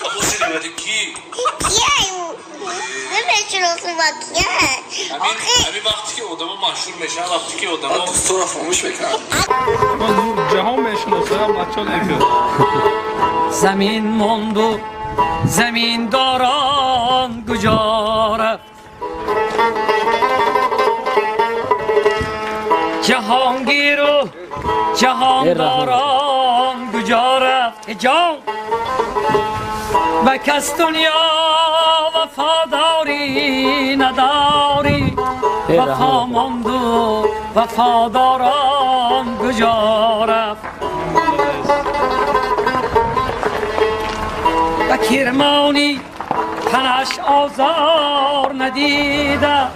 Abu Silivati ki? Kiye? نمیشناسم با کیه همین وقتی که آدم مشهور میشه وقتی که آدم تو را فراموش بکن من نور جهان میشناسم بچه دیگه زمین موندو زمین داران گجاره جهانگیر و جهان داران گجاره جان و کس دنیا وفاداری نداری وفا ماند و وفاداران گجاره و کرمانی تنش آزار ندیده.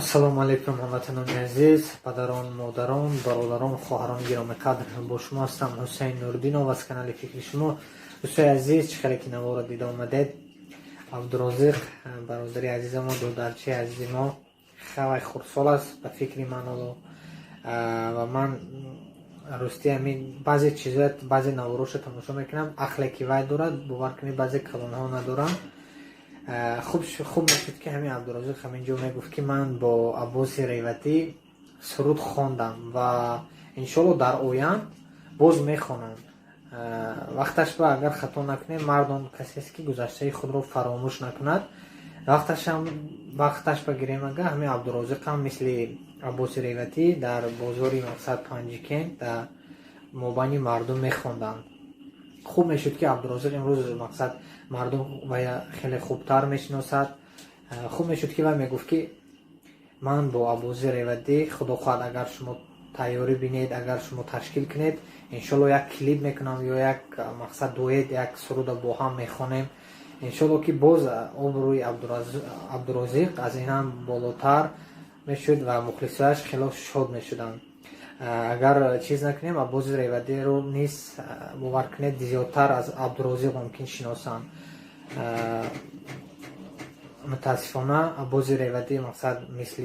ассалому алайкум ҳамватанони азиз, падарон, модарон, бародарон, хоҳарон гироми қадр, бо шумо ҳастам Ҳусейн Нурдинов аз канали фикри шумо. дӯстои азиз, чӣ хеле ки наворо дида омадед. Абдурозиқ бародари азизи мо, додарчи азизи мо хеле хурдсол аст ба фикри ман ва ман рости ҳамин баъзе чизоя баъзе наворошро тамошо мекунам. ақле ки вай дорад бовар кунед баъзе калонҳо надорам. خوب میشد که همین عبدالرزاق همینجا میگفت که من با عباس ریوتی سرود خواندم و انشالله در آینده باز میخوانم. وقتش با اگر خطا نکنه مردم کسی است که گذشته خود رو فراموش نکند. وقتش با گریمگاه همین عبدالرزاق هم مثل عباس ریوتی در بازاری مقصد پنجکن در مابین مردم میخواندن. خوب میشد که عبدالرزاق امروز مقصد مردم و خیلی خوبتر میشناسد. خوب میشد که و میگفت که من با عباس ریوتی خدا خواهد اگر شما تیاری بینید، اگر شما تشکیل کنید، انشالله یک کلیپ میکنم یا یک مقصد دوید یک سرود با هم میخوانیم. انشالله که باز آبروی عبدالرزاق از این هم بالاتر میشد و مخلصایش خیلی شاد میشدند. اگر چیز نکنیم عباس ریوتی رو نیست باور کنید زیادتر از عبدالرزاق ممکن شناسن. متاسفانه عباس ریوتی مقصد مثل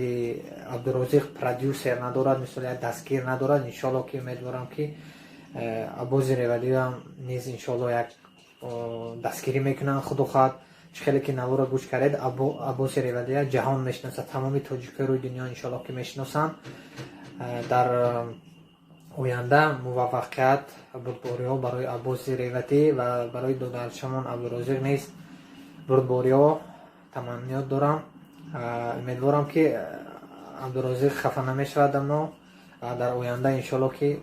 عبدالرزاق پرودیوسر ندارد، مثل دستگیر ندارد. انشالله که امیدوارم که عباس ریوتی هم نیز انشالله یک دستگیری میکنن. خدا خواهد چه خیلی که نوارا گوش کردید عباس ریوتی جهان میشناسه، تمامی تاجیکای روی دنیا انشالله که میشناسن. در آینده موفقیت بردباری ها برای عباس ریوتی و برای دادرچمان عبدالرزاق نیست بردباری ها تمنیات دارم. امیدوارم که عبدالرزاق خفه نمیشود اما در آینده انشالله که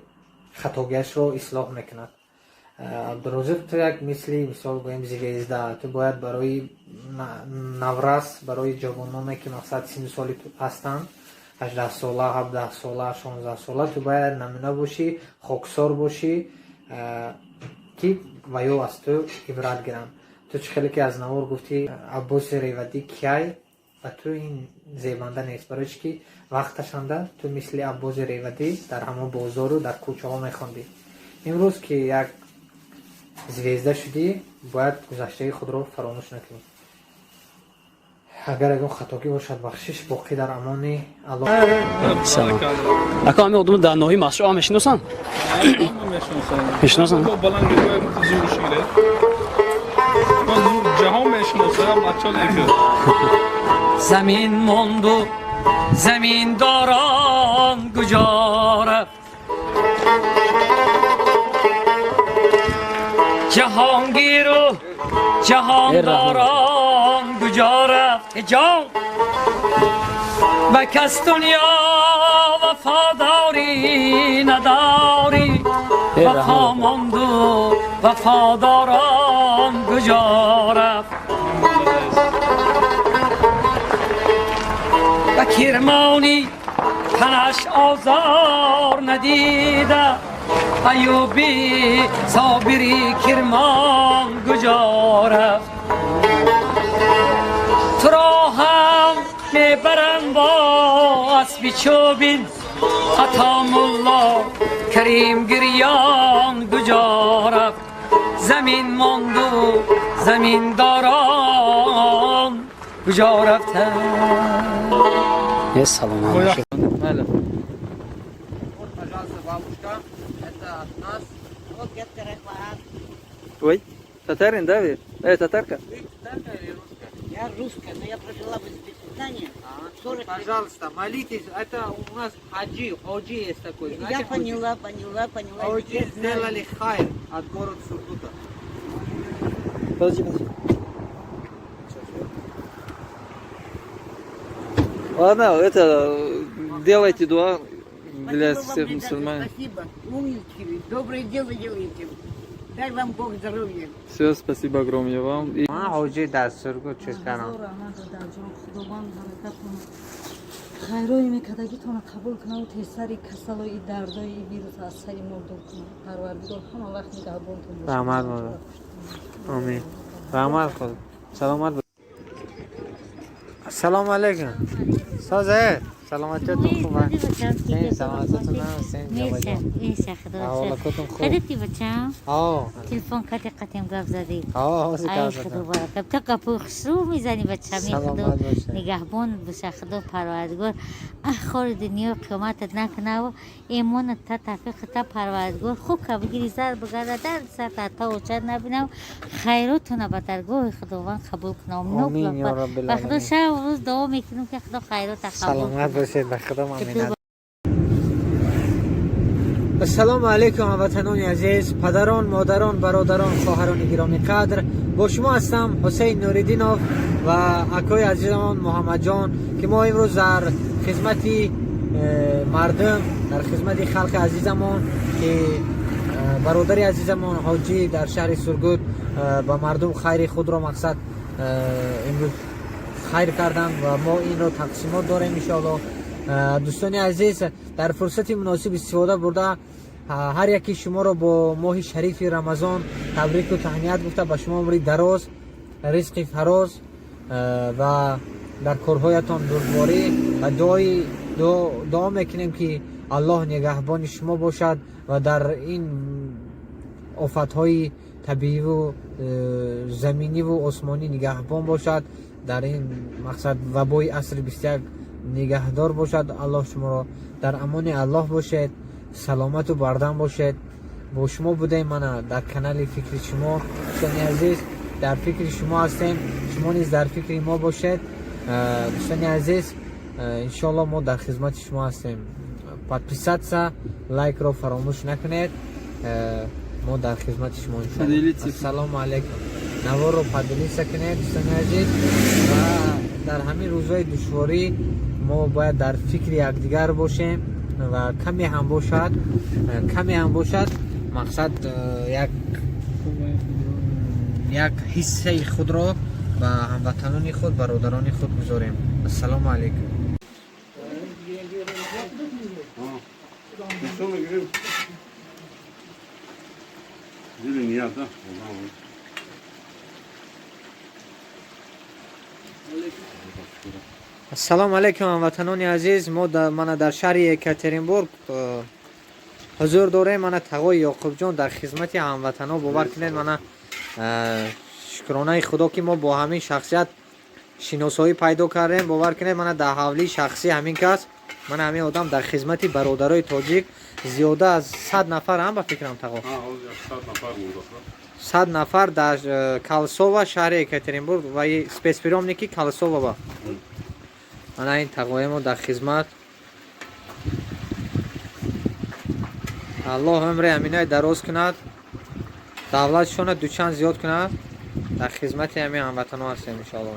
خطاگیش رو اصلاح میکند. عبدالرزاق تو یک مثال گویم زیوزده، تو باید برای نورس برای جوانانی که مقصد 30 سالی هستند 18 ساله، 17 ساله، 16 ساله، تو باید نمونه باشی، خاکسار باشی که ویو از تو عبرت گیرن. تو چه خیلی که از نوار گفتی عباس ریوتی کیای و تو این زیبنده نیست، برای چی که وقتش انده تو مثل عباس ریوتی در همه بازار و در کوچه ها میخوندی. امروز که یک زویزده شدی باید گذشته خود رو فراموش نکنی. اگر اگه خطاگی باشد بخشش باقی در امان الله. سلام اکا همه آدم در ناحیه مشروع هم میشناسن؟ میشناسن؟ با بلنگی باید متزور شیره من نور جهان میشناسم بچه دیگه زمین موندو زمین داران گجاره جهانگیر و جهان داران گجاره جان و کس دنیا وفاداری نداری وفا ماند و وفاداران گجاره و کرمانی تنش آزار ندیده ایوبی صابری کرمان گجاره تو را هم میبرم با اسب چوبین اتام الله کریم گریان گجاره زمین ماند و زمین داران کجا رفتن؟ یه سلام علیکم. بله. Пожалуйста, бабушка, это от нас. Вот детка реклама. Ой. Татарин, да, вы? Татарка? Я русская, но я прожила в Узбекистане 40 лет. Пожалуйста, молитесь. Это у нас хаджи есть такой. Я поняла. Хаджи сделали хайр от города Сургута. Подожди. Ладно, делайте дуа для Спасибо всех вам, ребята, мусульман. спасибо. Умнички вы, доброе дело делаете. Дай вам Бог здоровья. Все, спасибо огромное вам. И хаджи در Сургут чеканам. хайрои мекадагитона қабул кунаву тесари касалои дардои вирус аз сари мо дур кунад парвардигор ҳама вақт нигаҳбонтон бошад. Rahmat mola. Amin. Rahmat qil. Salomat bo'l. Assalomu alaykum. So'zayat. Salomatligingiz خوبه؟ Sen salomatligingiz sen javob. Ahvolatotun خوب. خدتی بچم آه. تلفن کتی قطیم گفت زدی آه، حوض ای کاغذ. خدا برکت تو کپوخ شو میزنی بچم ای سلامت خدا باشه. نگهبان بشه خدا پروردگار اخور دنیا قیامتت نکنه و ایمانت تا توفیق تا پروردگار خوب که بگیری زر بگرده در سر تا اوچت نبینم خیراتون به درگاه خداوند قبول کنم آمین یا رب و خدا العالمین. شب و روز دعا میکنم که خدا خیرات قبول سلامت کنه باشید. به خدا مؤمنان. السلام علیکم هموطنان عزیز، پدران، مادران، برادران، خواهران گرامی قدر. با شما هستم حسین نوریدینوف و اکای عزیزمان محمد جان که ما امروز در خدمت مردم، در خدمت خلق عزیزمان که برادر عزیزمان حاجی در شهر سرگود با مردم خیر خود را مقصد امروز خیر کردن و ما این را تقسیمات داریم ان شاء الله. دوستان عزیز، در فرصت مناسب استفاده برده هر یکی شما را با ماه شریف رمضان تبریک و تهنیت گفته به شما عمر دراز، رزق فراز و در کارهایتان بردباری و دعا میکنیم که الله نگهبان شما باشد و در این آفت‌های طبیعی و زمینی و آسمانی نگهبان باشد. در این مقصد وبای عصر 21 نگهدار باشد. الله شما را در امان الله باشد، سلامت و بردن باشد. با شما بودیم، من در کانال فکر شما دوستان عزیز در فکر شما هستیم، شما نیز در فکر ما باشد. دوستان عزیز انشالله ما در خدمت شما هستیم. подписаться، لایک را فراموش نکنید. ما در خدمت شما انشالله. السلام علیکم. نوار رو پدلیسه کنید دوستان عزیز. و در همین روزهای دشواری ما باید در فکر یکدیگر باشیم و کمی هم باشد مقصد یک حصه خود را به هموطنان خود، برادران خود گذاریم. السلام علیکم. السلام علیکم هموطنان عزیز. من در شهر یکاترینبورگ حضور داریم. من تقوی یعقوب جان در خدمت هموطنان. باور کنید من شکرانه خدا که ما با همین شخصیت شناسایی پیدا کردیم. باور کنید من در حوالی شخصی همین کس، من همین آدم در خدمت برادرای تاجیک زیاده از 100 نفر هم به فکرم تقو 100 نفر در کالسووا شهر یکاترینبورگ و سپیسپیرامنیکی کالسووا با من این تقویم در خدمت. الله عمر امینای دراز کند، دولتشون دوچند زیاد کند. در خدمت همین هموطنان هستیم ان شاء الله.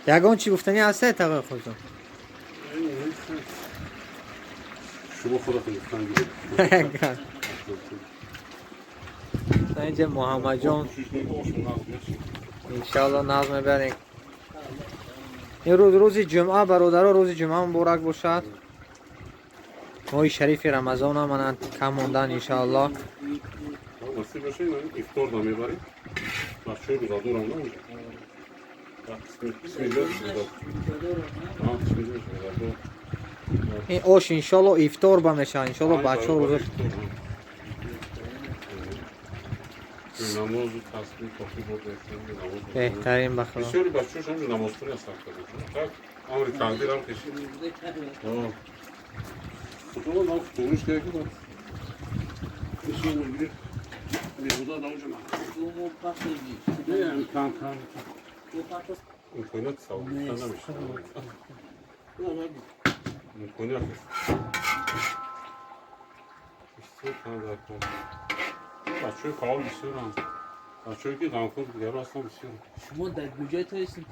یگان چی گفتنی هسته تقوی خودتون؟ شما خودتون گفتن اینجا محمد جان انشاءالله نظم بریم. این روز جمعه برادرها، روز جمعه مبارک باشد. ماه شریف رمضان هم من کم موندن انشاءالله. نصیب بشه افطار دا میبریم. بچه‌ها رو دورم نمیشه. این آش انشاءالله افطار بمیشه انشاءالله بچه‌ها روز namaz tasbih topi بود namaz. بهترین بخدا بسیاری بچه‌هاش هم نماز خوری هستن کرده. امر تقدیر هم کشید. خدا ما فروش کرد که بسیار میگیره. میبودا داوجه من. نه کام میکنه سوال نمیشه. میکنه بسیار کار دارد. بچه‌های کار بسیار هم. بچه‌ای که دانکور دیگر هستن بسیار. شما در کجای تا هستین؟